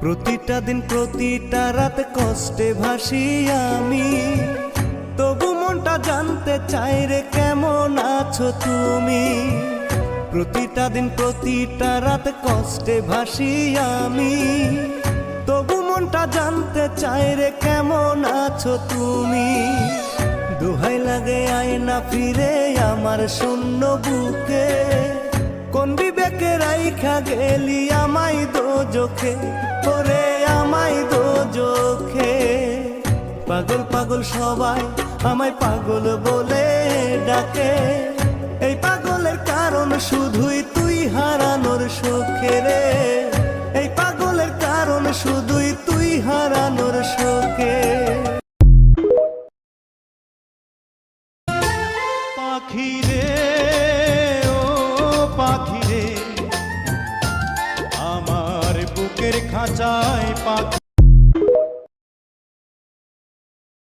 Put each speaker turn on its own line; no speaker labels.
প্রতিটা দিন প্রতিটা রাত কষ্টে ভাসি আমি, তবু মনটা জানতে চাই রে কেমন আছো তুমি। প্রতিটা দিন প্রতিটা রাত কষ্টে ভাসি আমি, তবু মনটা জানতে চাই রে কেমন আছো তুমি। দোহাই লাগে আয় না ফিরে আমার শূন্য বুকে, কোন বিবেকে রাইখা গেলি আমায় দোজখে, ওরে আমায় দোজখে। পাগল পাগল সবাই আমায় পাগল বলে ডাকে, এই পাগলের কারণ শুধুই তুই হারানোর শোকে রে। এই পাগলের কারণ শুধুই তুই হারানোর শোকে।
পাখি রে ও পাখি রে, আমার বুকের খাঁচায় পাখি